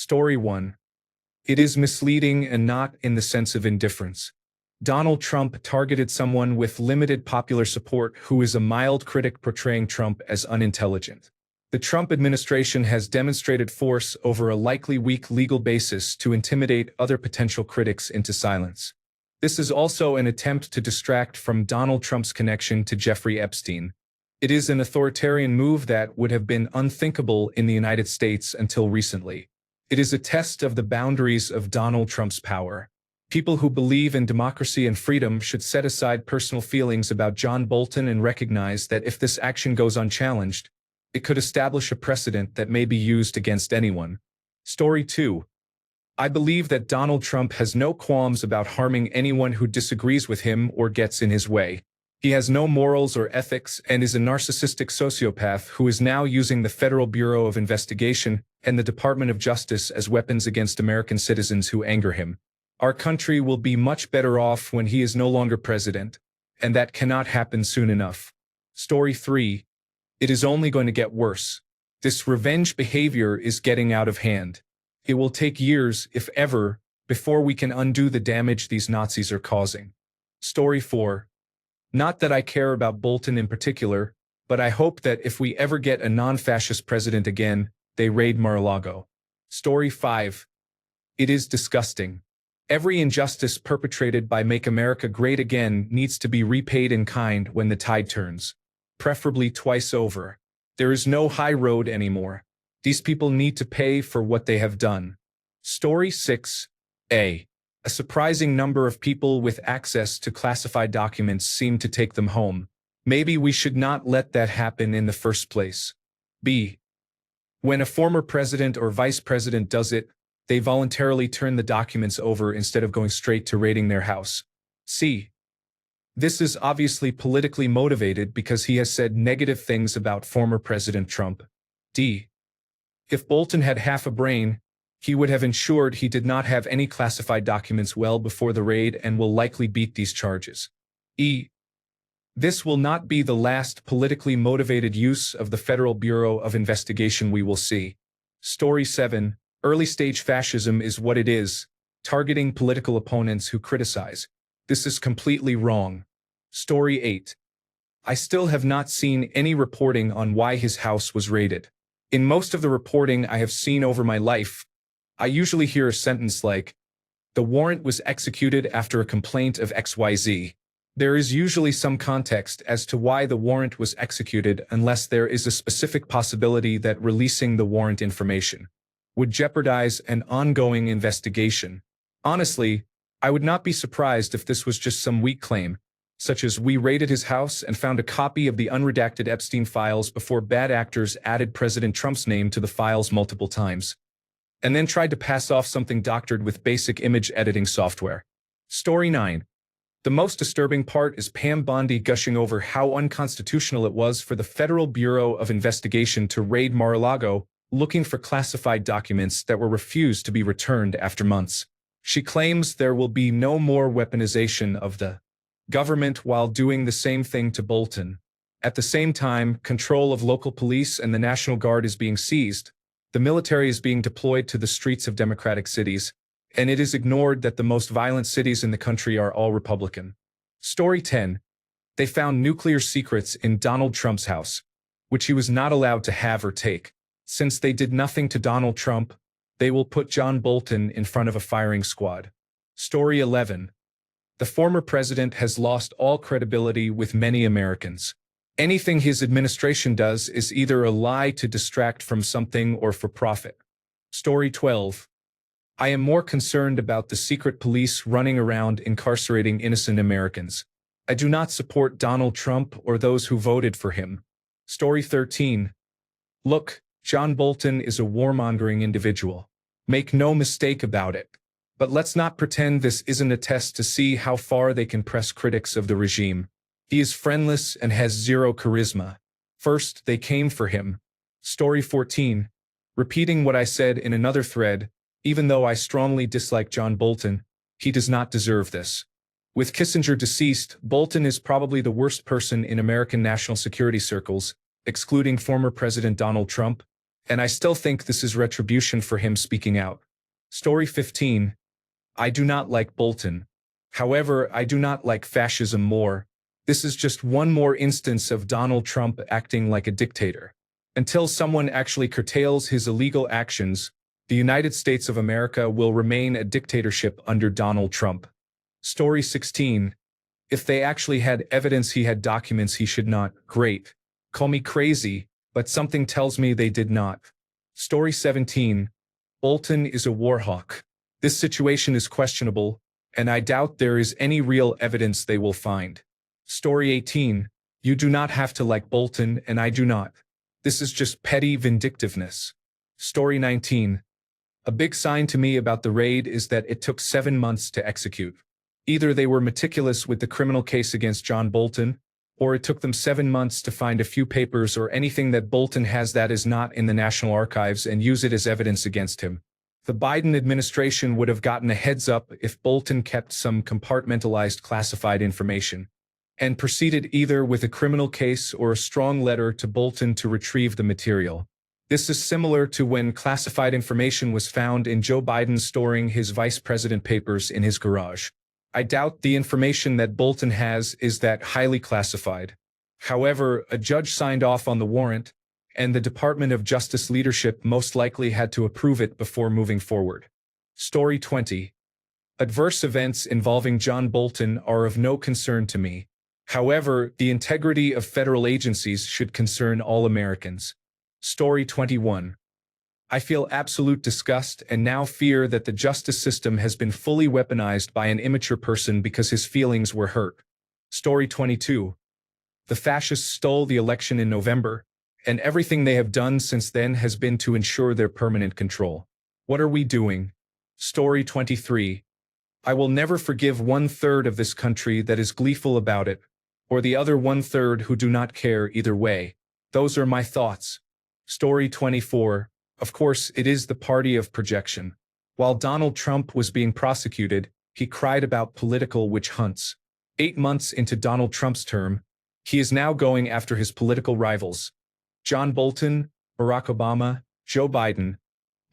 Story 1. It is misleading and not in the sense of indifference. Donald Trump targeted someone with limited popular support who is a mild critic portraying Trump as unintelligent. The Trump administration has demonstrated force over a likely weak legal basis to intimidate other potential critics into silence. This is also an attempt to distract from Donald Trump's connection to Jeffrey Epstein. It is an authoritarian move that would have been unthinkable in the United States until recently. It is a test of the boundaries of Donald Trump's power. People who believe in democracy and freedom should set aside personal feelings about John Bolton and recognize that if this action goes unchallenged, it could establish a precedent that may be used against anyone. Story 2. I believe that Donald Trump has no qualms about harming anyone who disagrees with him or gets in his way. He has no morals or ethics and is a narcissistic sociopath who is now using the Federal Bureau of Investigation and the Department of Justice as weapons against American citizens who anger him. Our country will be much better off when he is no longer president, and that cannot happen soon enough. Story 3. It is only going to get worse. This revenge behavior is getting out of hand. It will take years, if ever, before we can undo the damage these Nazis are causing. Story 4. Not that I care about Bolton in particular, but I hope that if we ever get a non-fascist president again, they raid Mar-a-Lago. Story 5. It is disgusting. Every injustice perpetrated by Make America Great Again needs to be repaid in kind when the tide turns. Preferably twice over. There is no high road anymore. These people need to pay for what they have done. Story 6. A surprising number of people with access to classified documents seem to take them home. Maybe we should not let that happen in the first place. B. When a former president or vice president does it, they voluntarily turn the documents over instead of going straight to raiding their house. C. This is obviously politically motivated because he has said negative things about former President Trump. D. If Bolton had half a brain, he would have ensured he did not have any classified documents well before the raid and will likely beat these charges. E. This will not be the last politically motivated use of the Federal Bureau of Investigation we will see. Story 7. Early-stage fascism is what it is, targeting political opponents who criticize. This is completely wrong. Story 8. I still have not seen any reporting on why his house was raided. In most of the reporting I have seen over my life, I usually hear a sentence like, "The warrant was executed after a complaint of XYZ." There is usually some context as to why the warrant was executed unless there is a specific possibility that releasing the warrant information would jeopardize an ongoing investigation. Honestly, I would not be surprised if this was just some weak claim, such as we raided his house and found a copy of the unredacted Epstein files before bad actors added President Trump's name to the files multiple times, and then tried to pass off something doctored with basic image editing software. Story 9. The most disturbing part is Pam Bondi gushing over how unconstitutional it was for the Federal Bureau of Investigation to raid Mar-a-Lago looking for classified documents that were refused to be returned after months. She claims there will be no more weaponization of the government while doing the same thing to Bolton. At the same time, control of local police and the National Guard is being seized, the military is being deployed to the streets of democratic cities, and it is ignored that the most violent cities in the country are all Republican. Story 10. They found nuclear secrets in Donald Trump's house, which he was not allowed to have or take. Since they did nothing to Donald Trump, they will put John Bolton in front of a firing squad. Story 11. The former president has lost all credibility with many Americans. Anything his administration does is either a lie to distract from something or for profit. Story 12. I am more concerned about the secret police running around incarcerating innocent Americans. I do not support Donald Trump or those who voted for him. Story 13. Look, John Bolton is a warmongering individual. Make no mistake about it. But let's not pretend this isn't a test to see how far they can press critics of the regime. He is friendless and has zero charisma. First, they came for him. Story 14. Repeating what I said in another thread, even though I strongly dislike John Bolton, he does not deserve this. With Kissinger deceased, Bolton is probably the worst person in American national security circles, excluding former President Donald Trump, and I still think this is retribution for him speaking out. Story 15. I do not like Bolton. However, I do not like fascism more. This is just one more instance of Donald Trump acting like a dictator. Until someone actually curtails his illegal actions, the United States of America will remain a dictatorship under Donald Trump. Story 16. If they actually had evidence he had documents he should not, great. Call me crazy, but something tells me they did not. Story 17. Bolton is a war hawk. This situation is questionable, and I doubt there is any real evidence they will find. Story 18. You do not have to like Bolton, and I do not. This is just petty vindictiveness. Story 19. A big sign to me about the raid is that it took 7 months to execute. Either they were meticulous with the criminal case against John Bolton, or it took them 7 months to find a few papers or anything that Bolton has that is not in the National Archives and use it as evidence against him. The Biden administration would have gotten a heads up if Bolton kept some compartmentalized classified information, and proceeded either with a criminal case or a strong letter to Bolton to retrieve the material. This is similar to when classified information was found in Joe Biden storing his vice president papers in his garage. I doubt the information that Bolton has is that highly classified. However, a judge signed off on the warrant, and the Department of Justice leadership most likely had to approve it before moving forward. Story 20. Adverse events involving John Bolton are of no concern to me. However, the integrity of federal agencies should concern all Americans. Story 21. I feel absolute disgust and now fear that the justice system has been fully weaponized by an immature person because his feelings were hurt. Story 22. The fascists stole the election in November, and everything they have done since then has been to ensure their permanent control. What are we doing? Story 23. I will never forgive 1/3 of this country that is gleeful about it, or the other 1/3 who do not care either way. Those are my thoughts. Story 24. Of course, it is the party of projection. While Donald Trump was being prosecuted, he cried about political witch hunts. 8 months into Donald Trump's term, he is now going after his political rivals. John Bolton, Barack Obama, Joe Biden,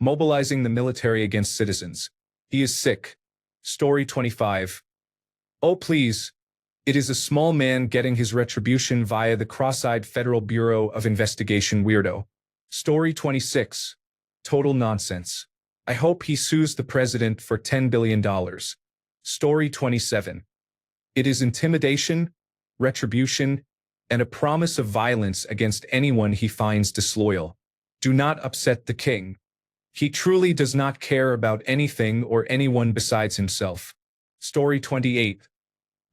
mobilizing the military against citizens. He is sick. Story 25. Oh please. It is a small man getting his retribution via the cross-eyed Federal Bureau of Investigation weirdo. Story 26. Total nonsense. I hope he sues the president for $10 billion. Story 27. It is intimidation, retribution, and a promise of violence against anyone he finds disloyal. Do not upset the king. He truly does not care about anything or anyone besides himself. Story 28.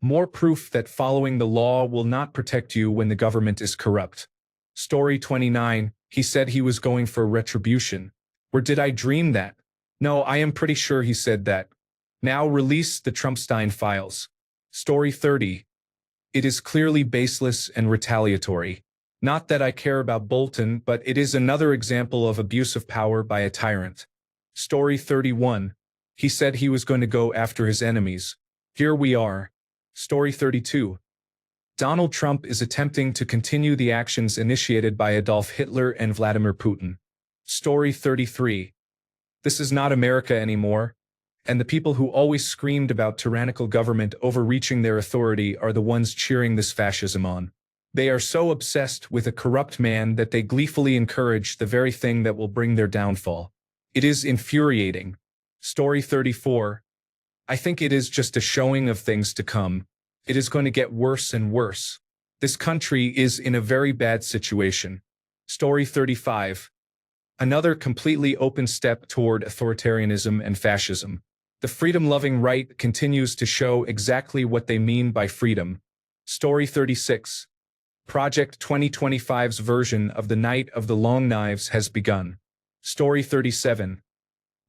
More proof that following the law will not protect you when the government is corrupt. Story 29. He said he was going for retribution. Or did I dream that? No, I am pretty sure he said that. Now release the Trumpstein files. Story 30. It is clearly baseless and retaliatory. Not that I care about Bolton, but it is another example of abuse of power by a tyrant. Story 31. He said he was going to go after his enemies. Here we are. Story 32. Donald Trump is attempting to continue the actions initiated by Adolf Hitler and Vladimir Putin. Story 33. This is not America anymore, and the people who always screamed about tyrannical government overreaching their authority are the ones cheering this fascism on. They are so obsessed with a corrupt man that they gleefully encourage the very thing that will bring their downfall. It is infuriating. Story 34. I think it is just a showing of things to come. It is going to get worse and worse. This country is in a very bad situation. Story 35. Another completely open step toward authoritarianism and fascism. The freedom-loving right continues to show exactly what they mean by freedom. Story 36. Project 2025's version of the Night of the Long Knives has begun. Story 37.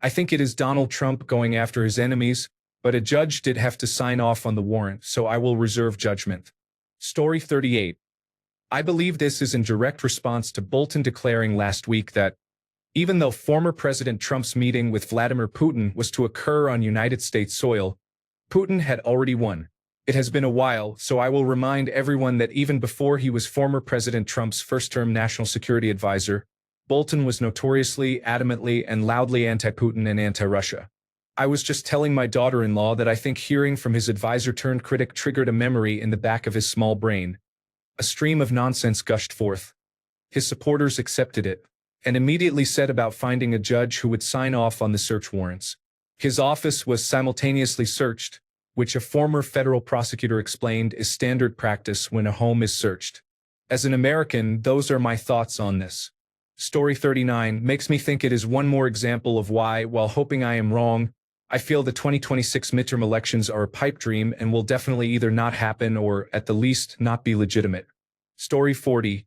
I think it is Donald Trump going after his enemies, but a judge did have to sign off on the warrant, so I will reserve judgment. Story 38. I believe this is in direct response to Bolton declaring last week that, even though former President Trump's meeting with Vladimir Putin was to occur on United States soil, Putin had already won. It has been a while, so I will remind everyone that even before he was former President Trump's first-term national security advisor, Bolton was notoriously, adamantly, and loudly anti-Putin and anti-Russia. I was just telling my daughter-in-law that I think hearing from his advisor-turned-critic triggered a memory in the back of his small brain. A stream of nonsense gushed forth. His supporters accepted it, and immediately set about finding a judge who would sign off on the search warrants. His office was simultaneously searched, which a former federal prosecutor explained is standard practice when a home is searched. As an American, those are my thoughts on this. Story 39 makes me think it is one more example of why, while hoping I am wrong, I feel the 2026 midterm elections are a pipe dream and will definitely either not happen or, at the least, not be legitimate. Story 40.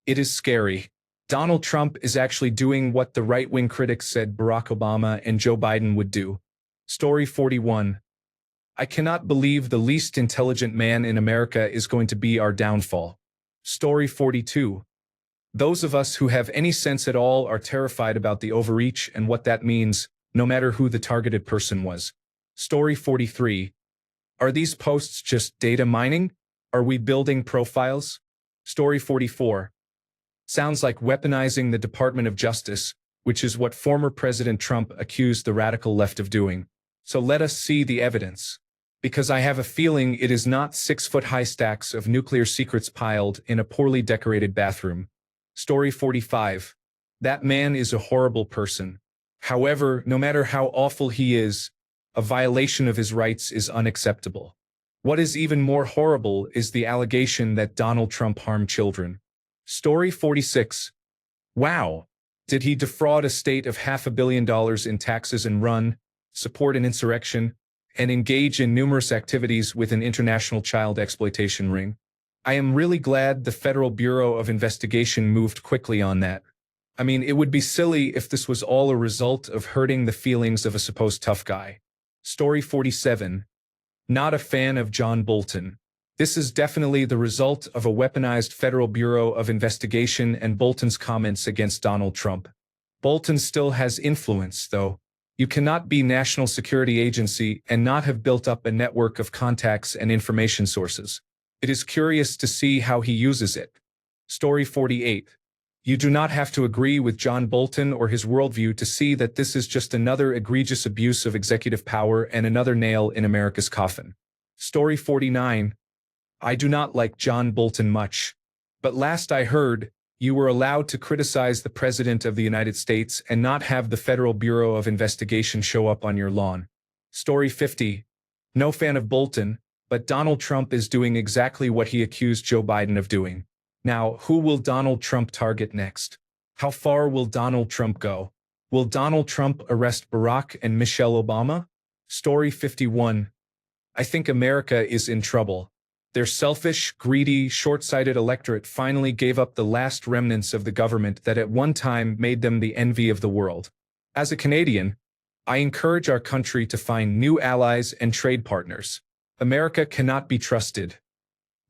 It is scary. Donald Trump is actually doing what the right-wing critics said Barack Obama and Joe Biden would do. Story 41. I cannot believe the least intelligent man in America is going to be our downfall. Story 42. Those of us who have any sense at all are terrified about the overreach and what that means, no matter who the targeted person was. Story 43. Are these posts just data mining? Are we building profiles? Story 44. Sounds like weaponizing the Department of Justice, which is what former President Trump accused the radical left of doing. So let us see the evidence. Because I have a feeling it is not 6-foot-high stacks of nuclear secrets piled in a poorly decorated bathroom. Story 45. That man is a horrible person. However, no matter how awful he is, a violation of his rights is unacceptable. What is even more horrible is the allegation that Donald Trump harmed children. Story 46. Wow. Did he defraud a state of $500 million in taxes and support an insurrection, and engage in numerous activities with an international child exploitation ring? I am really glad the Federal Bureau of Investigation moved quickly on that. I mean, it would be silly if this was all a result of hurting the feelings of a supposed tough guy. Story 47. Not a fan of John Bolton. This is definitely the result of a weaponized Federal Bureau of Investigation and Bolton's comments against Donald Trump. Bolton still has influence, though. You cannot be National Security Agency and not have built up a network of contacts and information sources. It is curious to see how he uses it. Story 48. You do not have to agree with John Bolton or his worldview to see that this is just another egregious abuse of executive power and another nail in America's coffin. Story 49. I do not like John Bolton much. But last I heard, you were allowed to criticize the President of the United States and not have the Federal Bureau of Investigation show up on your lawn. Story 50. No fan of Bolton, but Donald Trump is doing exactly what he accused Joe Biden of doing. Now, who will Donald Trump target next? How far will Donald Trump go? Will Donald Trump arrest Barack and Michelle Obama? Story 51. I think America is in trouble. Their selfish, greedy, short-sighted electorate finally gave up the last remnants of the government that at one time made them the envy of the world. As a Canadian, I encourage our country to find new allies and trade partners. America cannot be trusted.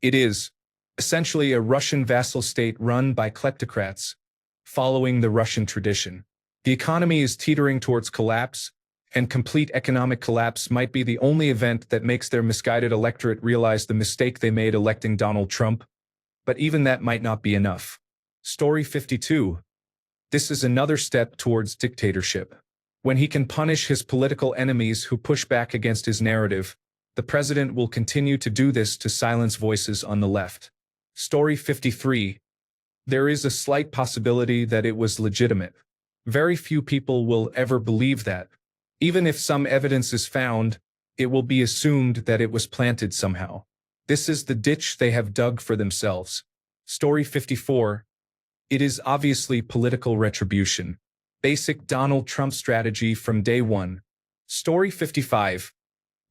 It is essentially a Russian vassal state run by kleptocrats, following the Russian tradition. The economy is teetering towards collapse, and complete economic collapse might be the only event that makes their misguided electorate realize the mistake they made electing Donald Trump. But even that might not be enough. Story 52. This is another step towards dictatorship. When he can punish his political enemies who push back against his narrative, the president will continue to do this to silence voices on the left. Story 53. There is a slight possibility that it was legitimate. Very few people will ever believe that. Even if some evidence is found, it will be assumed that it was planted somehow. This is the ditch they have dug for themselves. Story 54. It is obviously political retribution. Basic Donald Trump strategy from day one. Story 55.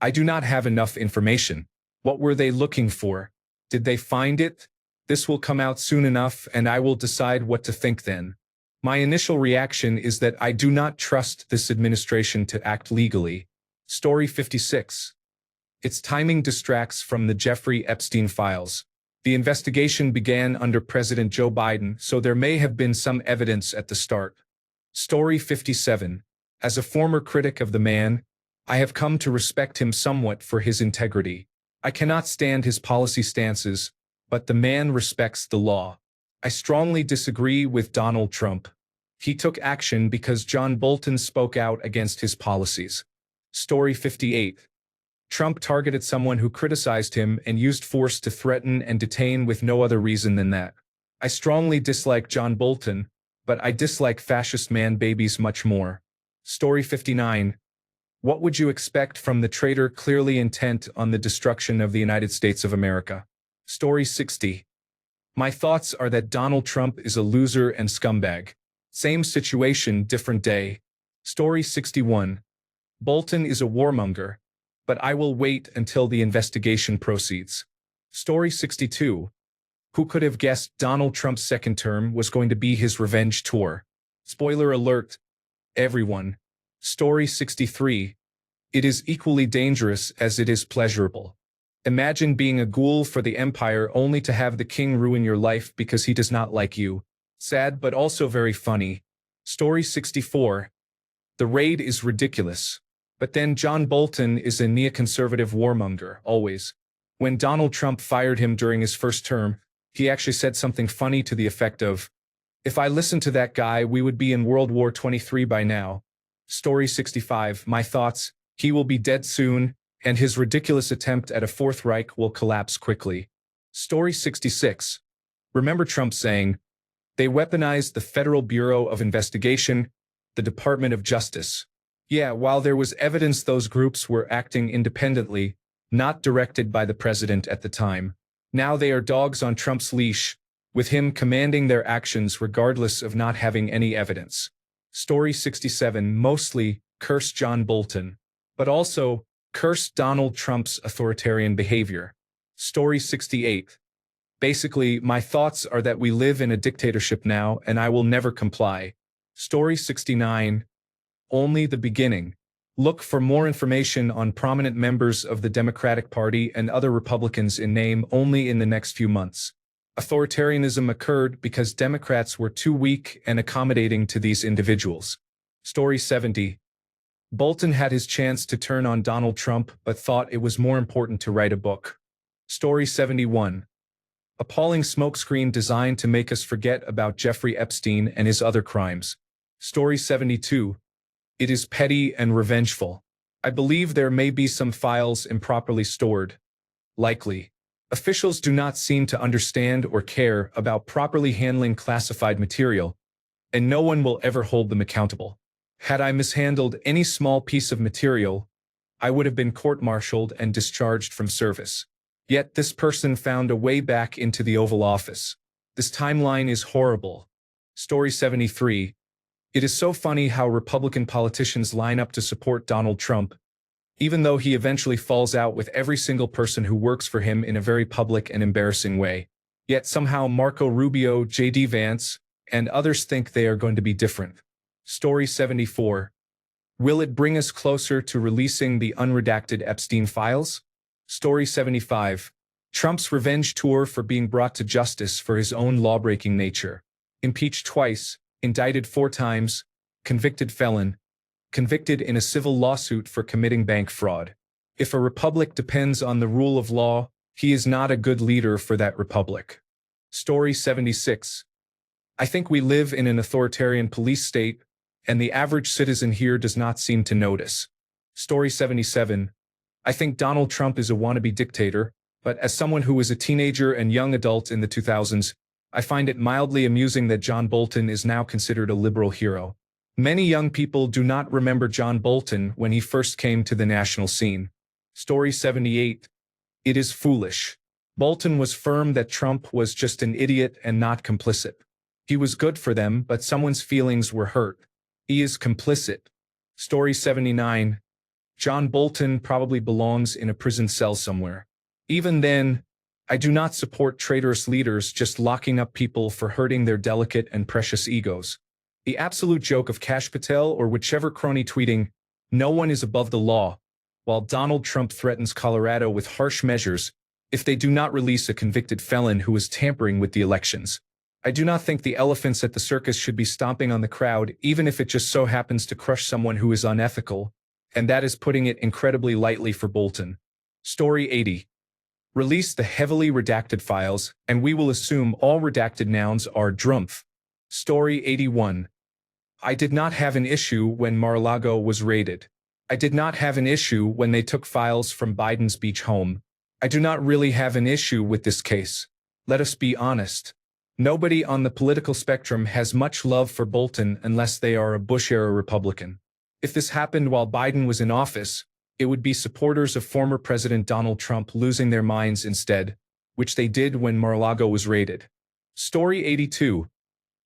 I do not have enough information. What were they looking for? Did they find it? This will come out soon enough and I will decide what to think then. My initial reaction is that I do not trust this administration to act legally. Story 56. Its timing distracts from the Jeffrey Epstein files. The investigation began under President Joe Biden, so there may have been some evidence at the start. Story 57. As a former critic of the man, I have come to respect him somewhat for his integrity. I cannot stand his policy stances, but the man respects the law. I strongly disagree with Donald Trump. He took action because John Bolton spoke out against his policies. Story 58. Trump targeted someone who criticized him and used force to threaten and detain with no other reason than that. I strongly dislike John Bolton, but I dislike fascist man-babies much more. Story 59. What would you expect from the traitor clearly intent on the destruction of the United States of America? Story 60. My thoughts are that Donald Trump is a loser and scumbag. Same situation, different day. Story 61. Bolton is a warmonger, but I will wait until the investigation proceeds. Story 62. Who could have guessed Donald Trump's second term was going to be his revenge tour? Spoiler alert, everyone. Story 63. It is equally dangerous as it is pleasurable. Imagine being a ghoul for the empire only to have the king ruin your life because he does not like you. Sad but also very funny. Story 64. The raid is ridiculous. But then John Bolton is a neoconservative warmonger, always. When Donald Trump fired him during his first term, he actually said something funny to the effect of, "If I listened to that guy, we would be in World War XXIII by now." Story 65. My thoughts, he will be dead soon, and his ridiculous attempt at a Fourth Reich will collapse quickly. Story 66. Remember Trump saying, "They weaponized the Federal Bureau of Investigation, the Department of Justice." Yeah, while there was evidence those groups were acting independently, not directed by the president at the time. Now they are dogs on Trump's leash, with him commanding their actions regardless of not having any evidence. Story 67. Mostly, curse John Bolton. But also, curse Donald Trump's authoritarian behavior. Story 68. Basically, my thoughts are that we live in a dictatorship now and I will never comply. Story 69. Only the beginning. Look for more information on prominent members of the Democratic Party and other Republicans in name only in the next few months. Authoritarianism occurred because Democrats were too weak and accommodating to these individuals. Story 70. Bolton had his chance to turn on Donald Trump but thought it was more important to write a book. Story 71. Appalling smokescreen designed to make us forget about Jeffrey Epstein and his other crimes. Story 72. It is petty and revengeful. I believe there may be some files improperly stored. Likely. Officials do not seem to understand or care about properly handling classified material, and no one will ever hold them accountable. Had I mishandled any small piece of material, I would have been court-martialed and discharged from service. Yet this person found a way back into the Oval Office. This timeline is horrible. Story 73. It is so funny how Republican politicians line up to support Donald Trump, even though he eventually falls out with every single person who works for him in a very public and embarrassing way. Yet somehow Marco Rubio, J.D. Vance, and others think they are going to be different. Story 74. Will it bring us closer to releasing the unredacted Epstein files? Story 75. Trump's revenge tour for being brought to justice for his own law-breaking nature. Impeached twice, indicted 4 times, convicted felon, convicted in a civil lawsuit for committing bank fraud. If a republic depends on the rule of law, he is not a good leader for that republic. Story 76. I think we live in an authoritarian police state, and the average citizen here does not seem to notice. Story 77. I think Donald Trump is a wannabe dictator, but as someone who was a teenager and young adult in the 2000s, I find it mildly amusing that John Bolton is now considered a liberal hero. Many young people do not remember John Bolton when he first came to the national scene. Story 78. It is foolish. Bolton was firm that Trump was just an idiot and not complicit. He was good for them, but someone's feelings were hurt. He is complicit. Story 79. John Bolton probably belongs in a prison cell somewhere. Even then, I do not support traitorous leaders just locking up people for hurting their delicate and precious egos. The absolute joke of Kash Patel or whichever crony tweeting, "No one is above the law," while Donald Trump threatens Colorado with harsh measures if they do not release a convicted felon who is tampering with the elections. I do not think the elephants at the circus should be stomping on the crowd, even if it just so happens to crush someone who is unethical, and that is putting it incredibly lightly for Bolton. Story 80. Release the heavily redacted files, and we will assume all redacted nouns are drumpf. Story 81. I did not have an issue when Mar-a-Lago was raided. I did not have an issue when they took files from Biden's beach home. I do not really have an issue with this case. Let us be honest. Nobody on the political spectrum has much love for Bolton unless they are a Bush-era Republican. If this happened while Biden was in office, it would be supporters of former President Donald Trump losing their minds instead, which they did when Mar-a-Lago was raided. Story 82.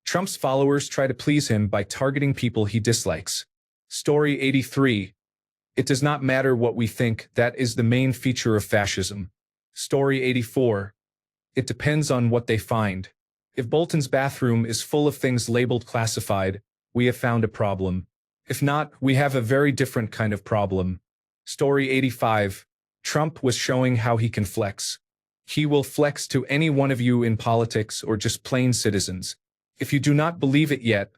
Trump's followers try to please him by targeting people he dislikes. Story 83. It does not matter what we think, that is the main feature of fascism. Story 84. It depends on what they find. If Bolton's bathroom is full of things labeled classified, we have found a problem. If not, we have a very different kind of problem. Story 85. Trump was showing how he can flex. He will flex to any one of you in politics or just plain citizens. If you do not believe it yet,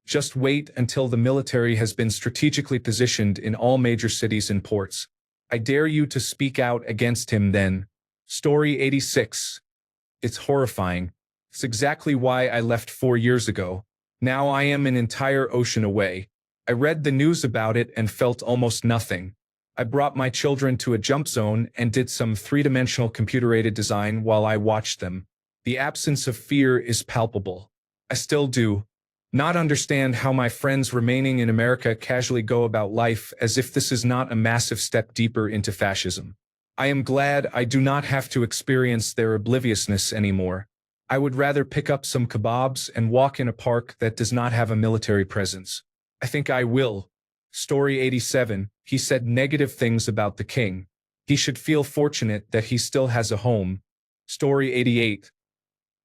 just wait until the military has been strategically positioned in all major cities and ports. I dare you to speak out against him then. Story 86. It's horrifying. It's exactly why I left 4 years ago. Now I am an entire ocean away. I read the news about it and felt almost nothing. I brought my children to a jump zone and did some three-dimensional computer-aided design while I watched them. The absence of fear is palpable. I still do not understand how my friends remaining in America casually go about life as if this is not a massive step deeper into fascism. I am glad I do not have to experience their obliviousness anymore. I would rather pick up some kebabs and walk in a park that does not have a military presence. I think I will. Story 87. He said negative things about the king. He should feel fortunate that he still has a home. Story 88.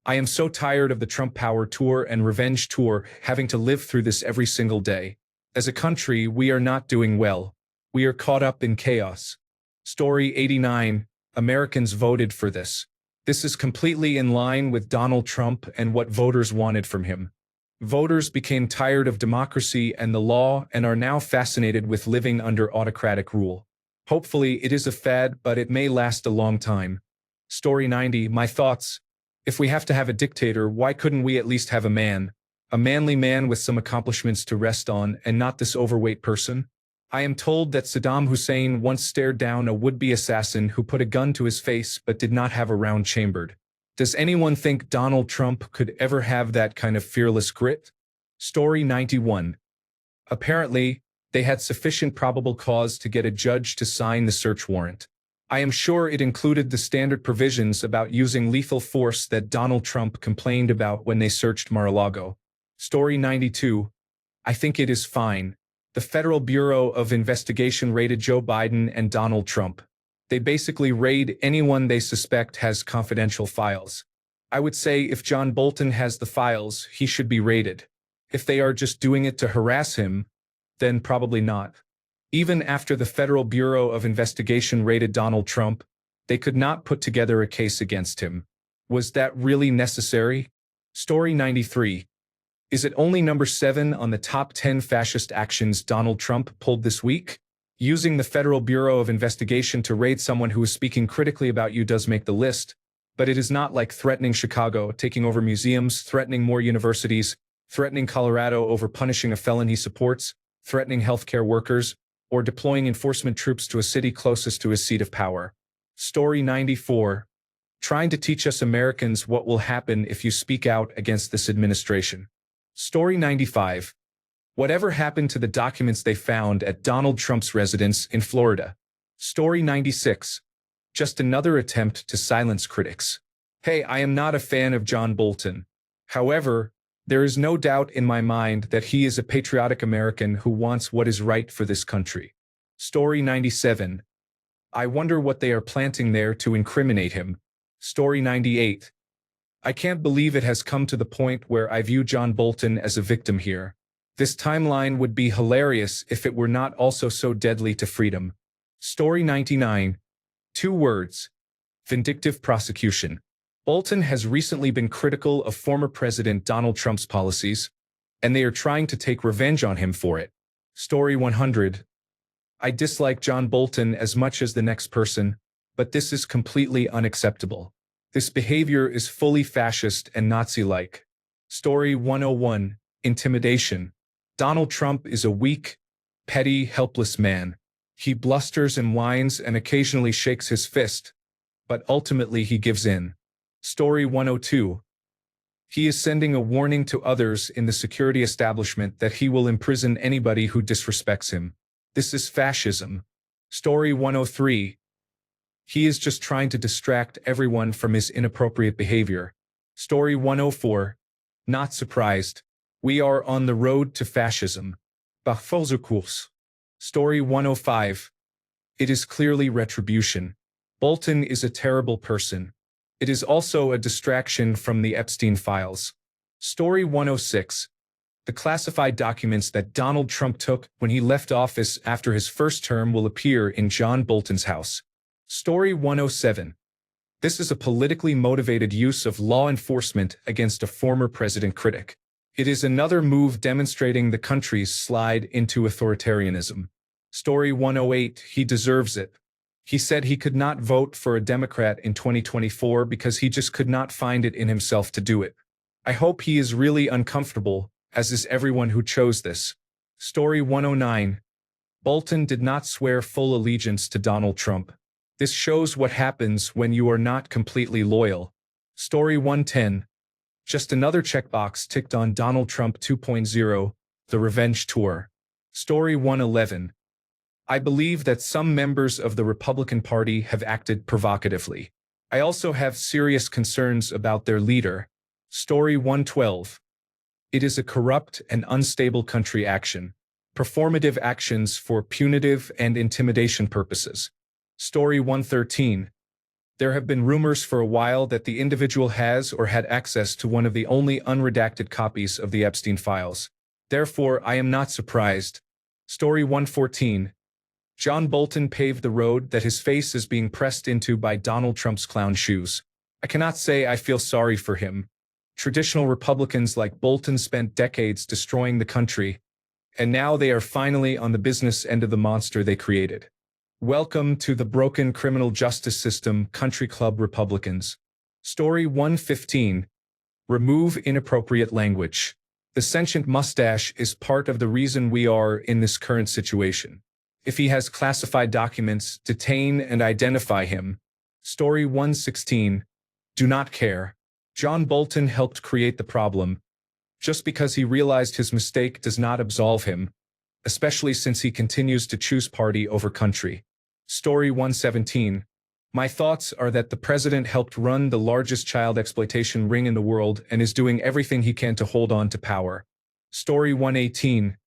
I am so tired of the Trump Power Tour and Revenge Tour having to live through this every single day. As a country, we are not doing well. We are caught up in chaos. Story 89. Americans voted for this. This is completely in line with Donald Trump and what voters wanted from him. Voters became tired of democracy and the law and are now fascinated with living under autocratic rule. Hopefully, it is a fad, but it may last a long time. Story 90. My thoughts. If we have to have a dictator, why couldn't we at least have a man? A manly man with some accomplishments to rest on and not this overweight person? I am told that Saddam Hussein once stared down a would-be assassin who put a gun to his face but did not have a round chambered. Does anyone think Donald Trump could ever have that kind of fearless grit? Story 91. Apparently, they had sufficient probable cause to get a judge to sign the search warrant. I am sure it included the standard provisions about using lethal force that Donald Trump complained about when they searched Mar-a-Lago. Story 92. I think it is fine. The Federal Bureau of Investigation raided Joe Biden and Donald Trump. They basically raid anyone they suspect has confidential files. I would say if John Bolton has the files, he should be raided. If they are just doing it to harass him, then probably not. Even after the Federal Bureau of Investigation raided Donald Trump, they could not put together a case against him. Was that really necessary? Story 93. Is it only number 7 on the top 10 fascist actions Donald Trump pulled this week? Using the Federal Bureau of Investigation to raid someone who is speaking critically about you does make the list, but it is not like threatening Chicago, taking over museums, threatening more universities, threatening Colorado over punishing a felon he supports, threatening healthcare workers, or deploying enforcement troops to a city closest to his seat of power. Story 94. Trying to teach us Americans what will happen if you speak out against this administration. Story 95. Whatever happened to the documents they found at Donald Trump's residence in Florida? Story 96. Just another attempt to silence critics. Hey, I am not a fan of John Bolton. However, there is no doubt in my mind that he is a patriotic American who wants what is right for this country. Story 97. I wonder what they are planting there to incriminate him. Story 98. I can't believe it has come to the point where I view John Bolton as a victim here. This timeline would be hilarious if it were not also so deadly to freedom. Story 99. 2 words. Vindictive prosecution. Bolton has recently been critical of former President Donald Trump's policies, and they are trying to take revenge on him for it. Story 100. I dislike John Bolton as much as the next person, but this is completely unacceptable. This behavior is fully fascist and Nazi-like. Story 101. Intimidation. Donald Trump is a weak, petty, helpless man. He blusters and whines and occasionally shakes his fist, but ultimately he gives in. Story 102. He is sending a warning to others in the security establishment that he will imprison anybody who disrespects him. This is fascism. Story 103. He is just trying to distract everyone from his inappropriate behavior. Story 104. Not surprised. We are on the road to fascism. Bachfelserkurs. Story 105. It is clearly retribution. Bolton is a terrible person. It is also a distraction from the Epstein files. Story 106. The classified documents that Donald Trump took when he left office after his first term will appear in John Bolton's house. Story 107. This is a politically motivated use of law enforcement against a former president critic. It is another move demonstrating the country's slide into authoritarianism. Story 108. He deserves it. He said he could not vote for a Democrat in 2024 because he just could not find it in himself to do it. I hope he is really uncomfortable, as is everyone who chose this. Story 109. Bolton did not swear full allegiance to Donald Trump. This shows what happens when you are not completely loyal. Story 110. Just another checkbox ticked on Donald Trump 2.0, the revenge tour. Story 111. I believe that some members of the Republican Party have acted provocatively. I also have serious concerns about their leader. Story 112. It is a corrupt and unstable country action. Performative actions for punitive and intimidation purposes. Story 113. There have been rumors for a while that the individual has or had access to one of the only unredacted copies of the Epstein files. Therefore, I am not surprised. Story 114. John Bolton paved the road that his face is being pressed into by Donald Trump's clown shoes. I cannot say I feel sorry for him. Traditional Republicans like Bolton spent decades destroying the country, and now they are finally on the business end of the monster they created. Welcome to the broken criminal justice system, country club Republicans. Story 115. Remove inappropriate language. The sentient mustache is part of the reason we are in this current situation. If he has classified documents, detain and identify him. Story 116. Do not care. John Bolton helped create the problem. Just because he realized his mistake does not absolve him, especially since he continues to choose party over country. Story 117. My thoughts are that the president helped run the largest child exploitation ring in the world and is doing everything he can to hold on to power. Story 118.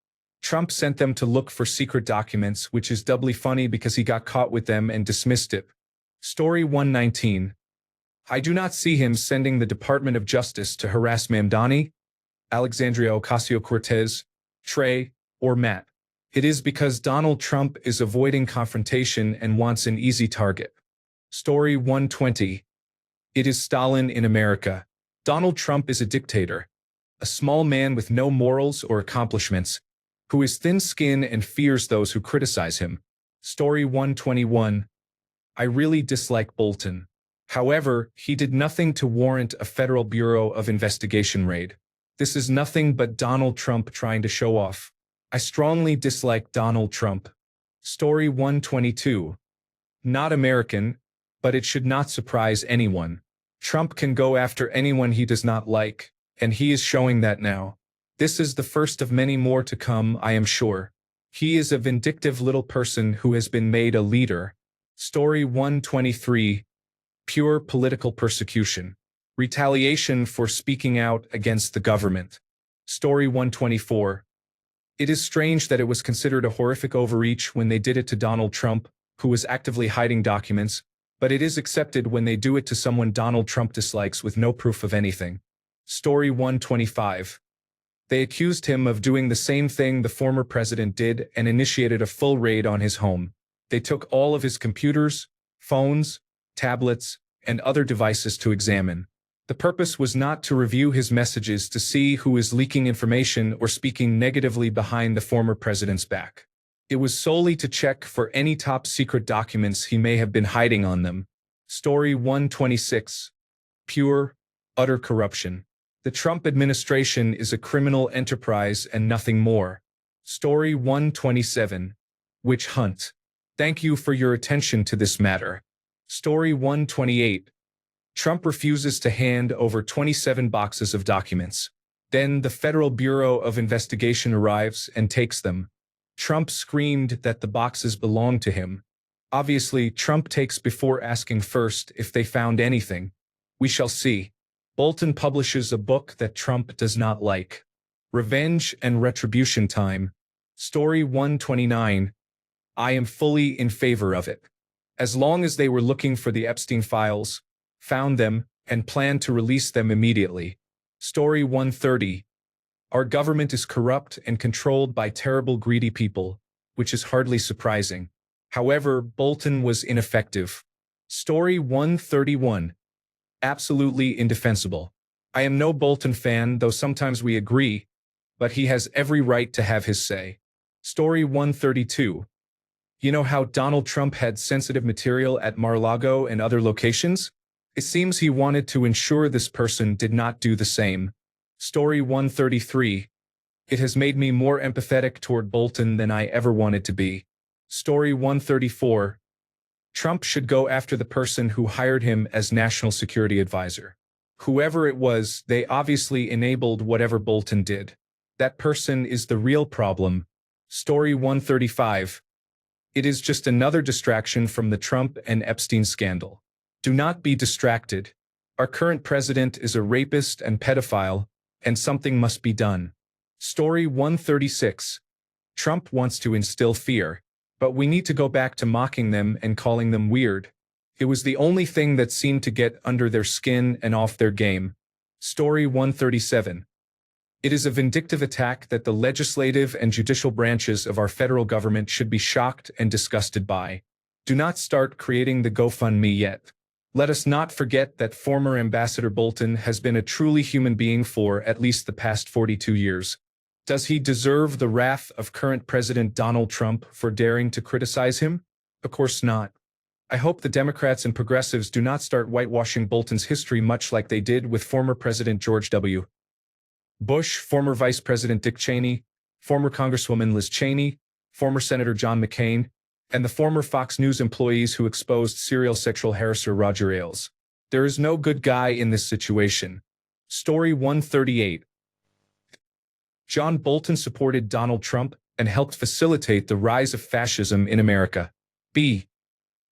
Trump sent them to look for secret documents, which is doubly funny because he got caught with them and dismissed it. Story 119. I do not see him sending the Department of Justice to harass Mamdani, Alexandria Ocasio-Cortez, Trey, or Matt. It is because Donald Trump is avoiding confrontation and wants an easy target. Story 120. It is Stalin in America. Donald Trump is a dictator, a small man with no morals or accomplishments, who is thin-skinned and fears those who criticize him. Story 121. I really dislike Bolton. However, he did nothing to warrant a Federal Bureau of Investigation raid. This is nothing but Donald Trump trying to show off. I strongly dislike Donald Trump. Story 122. Not American, but it should not surprise anyone. Trump can go after anyone he does not like, and he is showing that now. This is the first of many more to come, I am sure. He is a vindictive little person who has been made a leader. Story 123. Pure political persecution. Retaliation for speaking out against the government. Story 124. It is strange that it was considered a horrific overreach when they did it to Donald Trump, who was actively hiding documents, but it is accepted when they do it to someone Donald Trump dislikes with no proof of anything. Story 125. They accused him of doing the same thing the former president did and initiated a full raid on his home. They took all of his computers, phones, tablets, and other devices to examine. The purpose was not to review his messages to see who is leaking information or speaking negatively behind the former president's back. It was solely to check for any top-secret documents he may have been hiding on them. Story 126. Pure, utter corruption. The Trump administration is a criminal enterprise and nothing more. Story 127. Witch Hunt. Thank you for your attention to this matter. Story 128. Trump refuses to hand over 27 boxes of documents. Then the Federal Bureau of Investigation arrives and takes them. Trump screamed that the boxes belonged to him. Obviously, Trump takes before asking first if they found anything. We shall see. Bolton publishes a book that Trump does not like. Revenge and Retribution Time. Story 129. I am fully in favor of it. As long as they were looking for the Epstein files, found them, and planned to release them immediately. Story 130. Our government is corrupt and controlled by terrible greedy people, which is hardly surprising. However, Bolton was ineffective. Story 131. Absolutely indefensible. I am no Bolton fan, though sometimes we agree, but he has every right to have his say. Story 132. You know how Donald Trump had sensitive material at Mar-a-Lago and other locations? It seems he wanted to ensure this person did not do the same. Story 133. It has made me more empathetic toward Bolton than I ever wanted to be. Story 134. Trump should go after the person who hired him as National Security Advisor. Whoever it was, they obviously enabled whatever Bolton did. That person is the real problem. Story 135. It is just another distraction from the Trump and Epstein scandal. Do not be distracted. Our current president is a rapist and pedophile, and something must be done. Story 136. Trump wants to instill fear, but we need to go back to mocking them and calling them weird. It was the only thing that seemed to get under their skin and off their game. Story 137. It is a vindictive attack that the legislative and judicial branches of our federal government should be shocked and disgusted by. Do not start creating the GoFundMe yet. Let us not forget that former Ambassador Bolton has been a truly human being for at least the past 42 years. Does he deserve the wrath of current President Donald Trump for daring to criticize him? Of course not. I hope the Democrats and progressives do not start whitewashing Bolton's history much like they did with former President George W. Bush, former Vice President Dick Cheney, former Congresswoman Liz Cheney, former Senator John McCain, and the former Fox News employees who exposed serial sexual harasser Roger Ailes. There is no good guy in this situation. Story 138. John Bolton supported Donald Trump and helped facilitate the rise of fascism in America. B.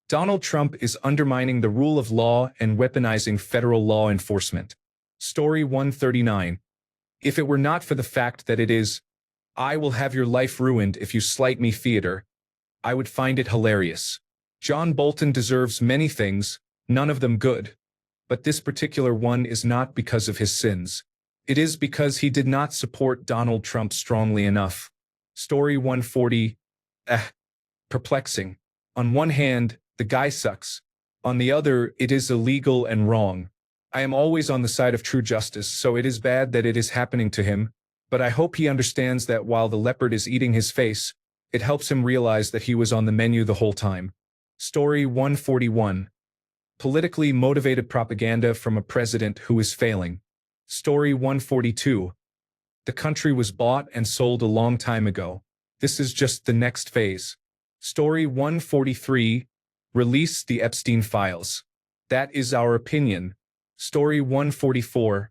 Donald Trump is undermining the rule of law and weaponizing federal law enforcement. Story 139. If it were not for the fact that it is, I will have your life ruined if you slight me theater, I would find it hilarious. John Bolton deserves many things, none of them good. But this particular one is not because of his sins. It is because he did not support Donald Trump strongly enough. Story 140. Perplexing. On one hand, the guy sucks. On the other, it is illegal and wrong. I am always on the side of true justice, so it is bad that it is happening to him, but I hope he understands that while the leopard is eating his face, it helps him realize that he was on the menu the whole time. Story 141. Politically motivated propaganda from a president who is failing. Story 142. The country was bought and sold a long time ago. This is just the next phase. Story 143. Release the Epstein files. That is our opinion. Story 144.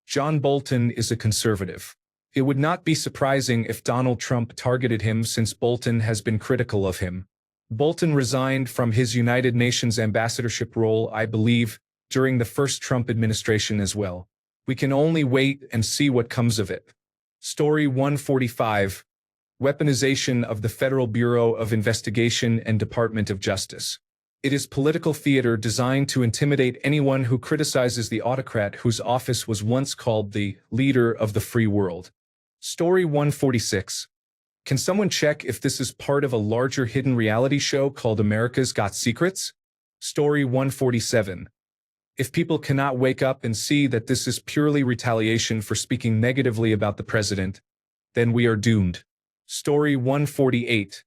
John Bolton is a conservative. It would not be surprising if Donald Trump targeted him since Bolton has been critical of him. Bolton resigned from his United Nations ambassadorship role, I believe, during the first Trump administration as well. We can only wait and see what comes of it. Story 145. Weaponization of the Federal Bureau of Investigation and Department of Justice. It is political theater designed to intimidate anyone who criticizes the autocrat whose office was once called the leader of the free world. Story 146. Can someone check if this is part of a larger hidden reality show called America's Got Secrets? Story 147. If people cannot wake up and see that this is purely retaliation for speaking negatively about the president, then we are doomed. Story 148.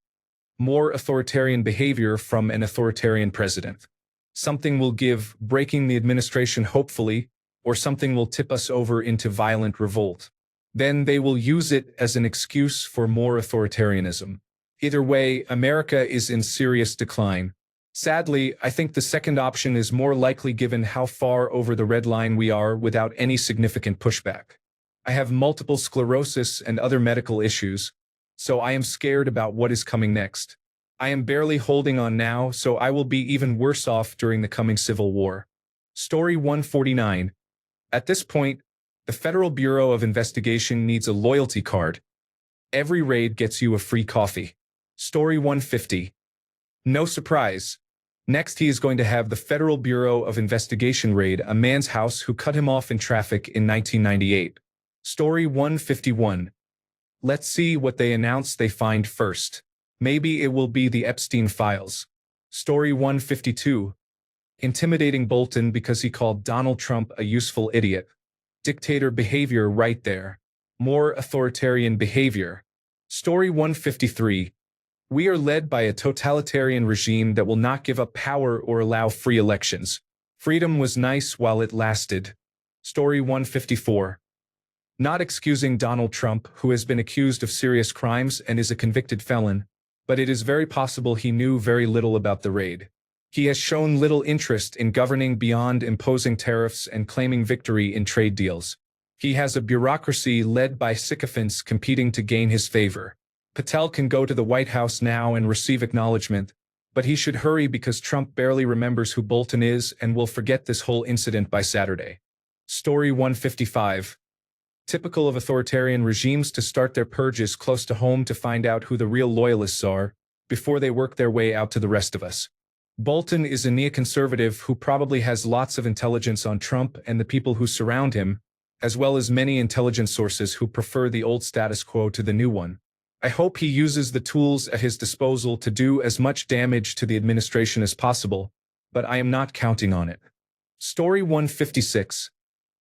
More authoritarian behavior from an authoritarian president. Something will give, breaking the administration hopefully, or something will tip us over into violent revolt. Then they will use it as an excuse for more authoritarianism. Either way, America is in serious decline. Sadly, I think the second option is more likely given how far over the red line we are without any significant pushback. I have multiple sclerosis and other medical issues, so I am scared about what is coming next. I am barely holding on now, so I will be even worse off during the coming civil war. Story 149. At this point, the Federal Bureau of Investigation needs a loyalty card. Every raid gets you a free coffee. Story 150. No surprise. Next, he is going to have the Federal Bureau of Investigation raid a man's house who cut him off in traffic in 1998. Story 151. Let's see what they announce they find first. Maybe it will be the Epstein files. Story 152. Intimidating Bolton because he called Donald Trump a useful idiot. Dictator behavior right there. More authoritarian behavior. Story 153. We are led by a totalitarian regime that will not give up power or allow free elections. Freedom was nice while it lasted. Story 154. Not excusing Donald Trump, who has been accused of serious crimes and is a convicted felon, but it is very possible he knew very little about the raid. He has shown little interest in governing beyond imposing tariffs and claiming victory in trade deals. He has a bureaucracy led by sycophants competing to gain his favor. Patel can go to the White House now and receive acknowledgement, but he should hurry because Trump barely remembers who Bolton is and will forget this whole incident by Saturday. Story 155. Typical of authoritarian regimes to start their purges close to home to find out who the real loyalists are, before they work their way out to the rest of us. Bolton is a neoconservative who probably has lots of intelligence on Trump and the people who surround him, as well as many intelligence sources who prefer the old status quo to the new one. I hope he uses the tools at his disposal to do as much damage to the administration as possible, but I am not counting on it. Story 156.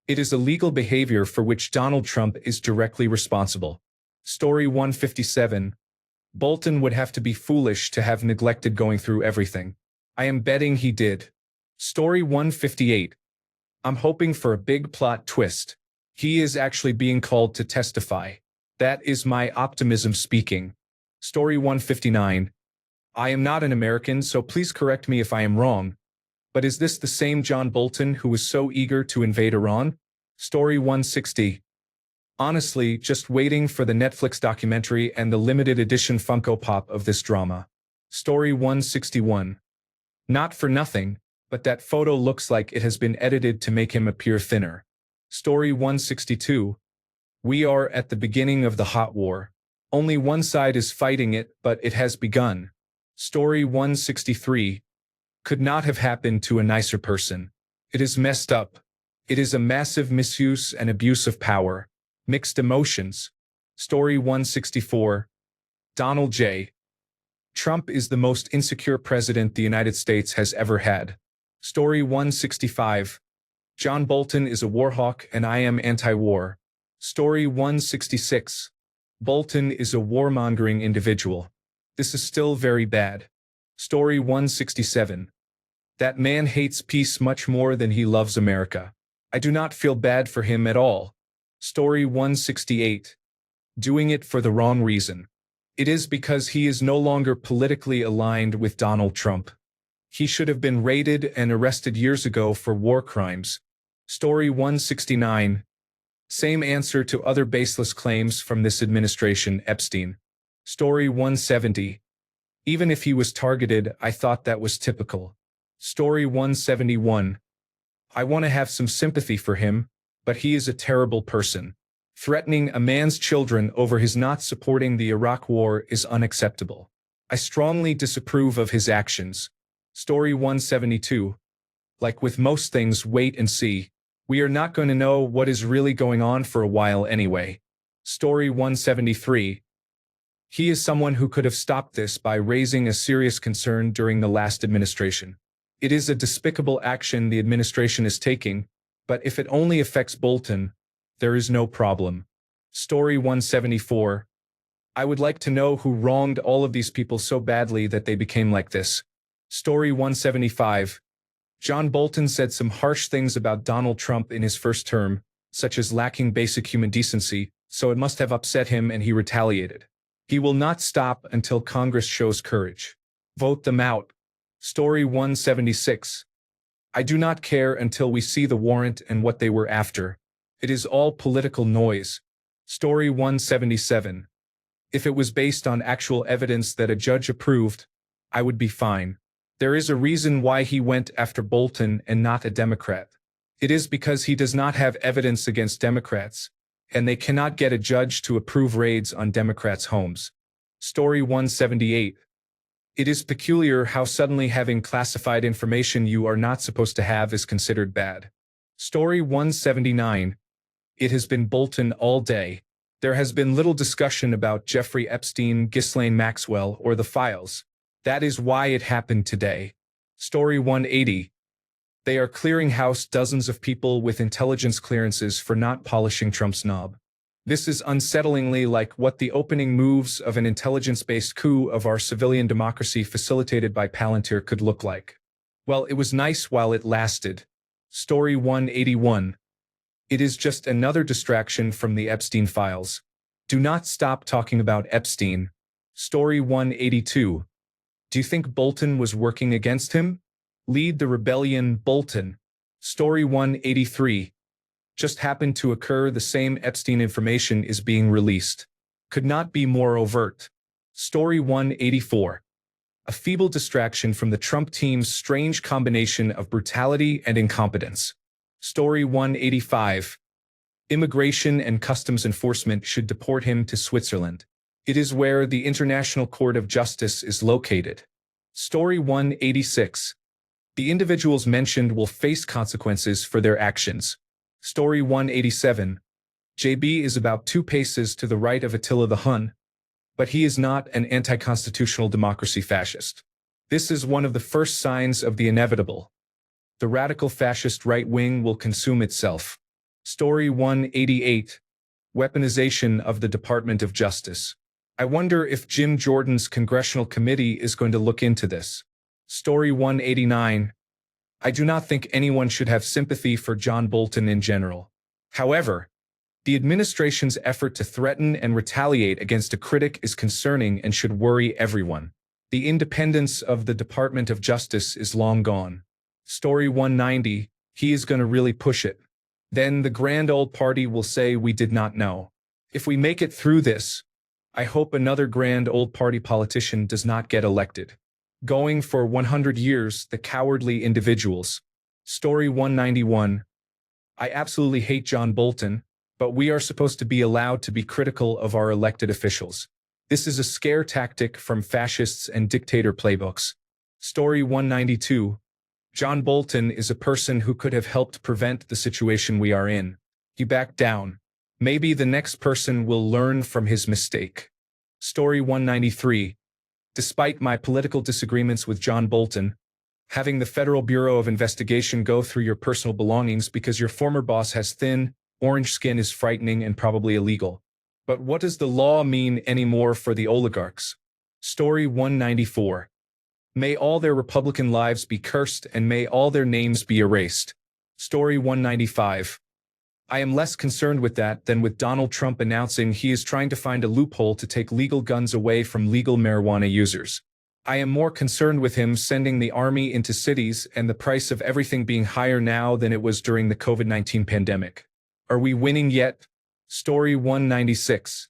It is illegal behavior for which Donald Trump is directly responsible. Story 157. Bolton would have to be foolish to have neglected going through everything. I am betting he did. Story 158. I'm hoping for a big plot twist. He is actually being called to testify. That is my optimism speaking. Story 159. I am not an American, so please correct me if I am wrong. But is this the same John Bolton who was so eager to invade Iran? Story 160. Honestly, just waiting for the Netflix documentary and the limited edition Funko Pop of this drama. Story 161. Not for nothing, but that photo looks like it has been edited to make him appear thinner. Story 162. We are at the beginning of the hot war. Only one side is fighting it, but it has begun. Story 163. Could not have happened to a nicer person. It is messed up. It is a massive misuse and abuse of power. Mixed emotions. Story 164. Donald J. Trump is the most insecure president the United States has ever had. Story 165. John Bolton is a war hawk and I am anti-war. Story 166. Bolton is a warmongering individual. This is still very bad. Story 167. That man hates peace much more than he loves America. I do not feel bad for him at all. Story 168. Doing it for the wrong reason. It is because he is no longer politically aligned with Donald Trump. He should have been raided and arrested years ago for war crimes. Story 169. Same answer to other baseless claims from this administration, Epstein. Story 170. Even if he was targeted, I thought that was typical. Story 171. I want to have some sympathy for him, but he is a terrible person. Threatening a man's children over his not supporting the Iraq War is unacceptable. I strongly disapprove of his actions. Story 172. Like with most things, wait and see. We are not going to know what is really going on for a while anyway. Story 173. He is someone who could have stopped this by raising a serious concern during the last administration. It is a despicable action the administration is taking, but if it only affects Bolton, there is no problem. Story 174. I would like to know who wronged all of these people so badly that they became like this. Story 175. John Bolton said some harsh things about Donald Trump in his first term, such as lacking basic human decency, so it must have upset him and he retaliated. He will not stop until Congress shows courage. Vote them out. Story 176. I do not care until we see the warrant and what they were after. It is all political noise. Story 177. If it was based on actual evidence that a judge approved, I would be fine. There is a reason why he went after Bolton and not a Democrat. It is because he does not have evidence against Democrats, and they cannot get a judge to approve raids on Democrats' homes. Story 178. It is peculiar how suddenly having classified information you are not supposed to have is considered bad. Story 179. It has been Bolton all day. There has been little discussion about Jeffrey Epstein, Ghislaine Maxwell, or the files. That is why it happened today. Story 180. They are clearing house dozens of people with intelligence clearances for not polishing Trump's knob. This is unsettlingly like what the opening moves of an intelligence-based coup of our civilian democracy facilitated by Palantir could look like. Well, it was nice while it lasted. Story 181. It is just another distraction from the Epstein files. Do not stop talking about Epstein. Story 182. Do you think Bolton was working against him? Lead the rebellion, Bolton. Story 183. Just happened to occur the same Epstein information is being released. Could not be more overt. Story 184. A feeble distraction from the Trump team's strange combination of brutality and incompetence. Story 185. Immigration and Customs Enforcement should deport him to Switzerland. It is where the International Court of Justice is located. Story 186. The individuals mentioned will face consequences for their actions. Story 187. JB is about 2 paces to the right of Attila the Hun, but he is not an anti-constitutional democracy fascist. This is one of the first signs of the inevitable. The radical fascist right wing will consume itself. Story 188. Weaponization of the Department of Justice. I wonder if Jim Jordan's congressional committee is going to look into this. Story 189. I do not think anyone should have sympathy for John Bolton in general. However, the administration's effort to threaten and retaliate against a critic is concerning and should worry everyone. The independence of the Department of Justice is long gone. Story 190. He is going to really push it. Then the grand old party will say we did not know. If we make it through this, I hope another grand old party politician does not get elected. Going for 100 years, the cowardly individuals. Story 191. I absolutely hate John Bolton, but we are supposed to be allowed to be critical of our elected officials. This is a scare tactic from fascists and dictator playbooks. Story 192. John Bolton is a person who could have helped prevent the situation we are in. He backed down. Maybe the next person will learn from his mistake. Story 193. Despite my political disagreements with John Bolton, having the Federal Bureau of Investigation go through your personal belongings because your former boss has thin, orange skin is frightening and probably illegal. But what does the law mean anymore for the oligarchs? Story 194. May all their Republican lives be cursed and may all their names be erased. Story 195. I am less concerned with that than with Donald Trump announcing he is trying to find a loophole to take legal guns away from legal marijuana users. I am more concerned with him sending the army into cities and the price of everything being higher now than it was during the COVID-19 pandemic. Are we winning yet? Story 196.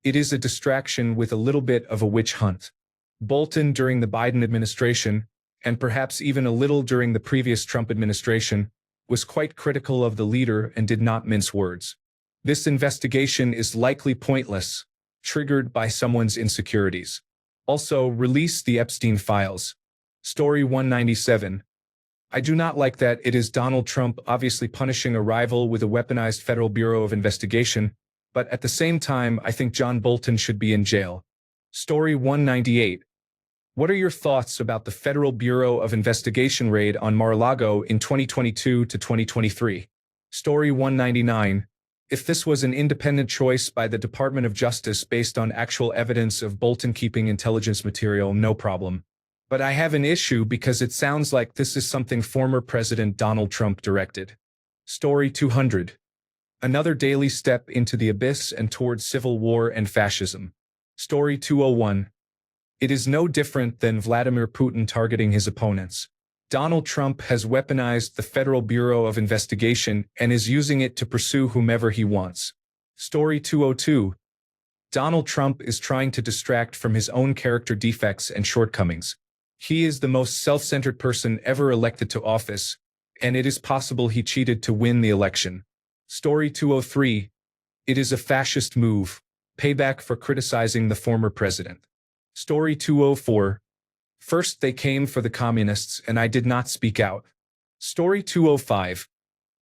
It is a distraction with a little bit of a witch hunt. Bolton during the Biden administration, and perhaps even a little during the previous Trump administration, was quite critical of the leader and did not mince words. This investigation is likely pointless, triggered by someone's insecurities. Also, release the Epstein files. Story 197. I do not like that it is Donald Trump obviously punishing a rival with a weaponized Federal Bureau of Investigation, but at the same time I think John Bolton should be in jail. Story 198. What are your thoughts about the Federal Bureau of Investigation raid on Mar-a-Lago in 2022 to 2023? Story 199. If this was an independent choice by the Department of Justice based on actual evidence of Bolton keeping intelligence material, no problem. But I have an issue because it sounds like this is something former President Donald Trump directed. Story 200. Another daily step into the abyss and towards civil war and fascism. Story 201. It is no different than Vladimir Putin targeting his opponents. Donald Trump has weaponized the Federal Bureau of Investigation and is using it to pursue whomever he wants. Story 202. Donald Trump is trying to distract from his own character defects and shortcomings. He is the most self-centered person ever elected to office, and it is possible he cheated to win the election. Story 203. It is a fascist move, payback for criticizing the former president. Story 204. First they came for the communists and I did not speak out. Story 205.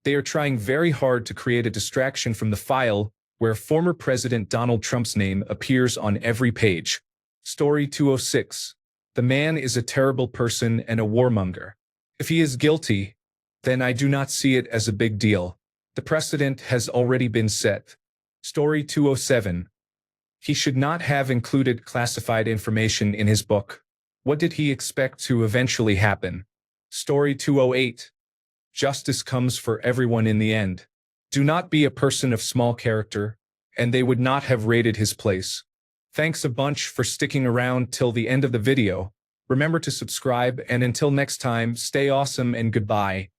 They are trying very hard to create a distraction from the file where former President Donald Trump's name appears on every page. Story 206. The man is a terrible person and a warmonger. If he is guilty, then I do not see it as a big deal. The precedent has already been set. Story 207. He should not have included classified information in his book. What did he expect to eventually happen? Story 208. Justice comes for everyone in the end. Do not be a person of small character, and they would not have raided his place. Thanks a bunch for sticking around till the end of the video. Remember to subscribe, and until next time, stay awesome and goodbye.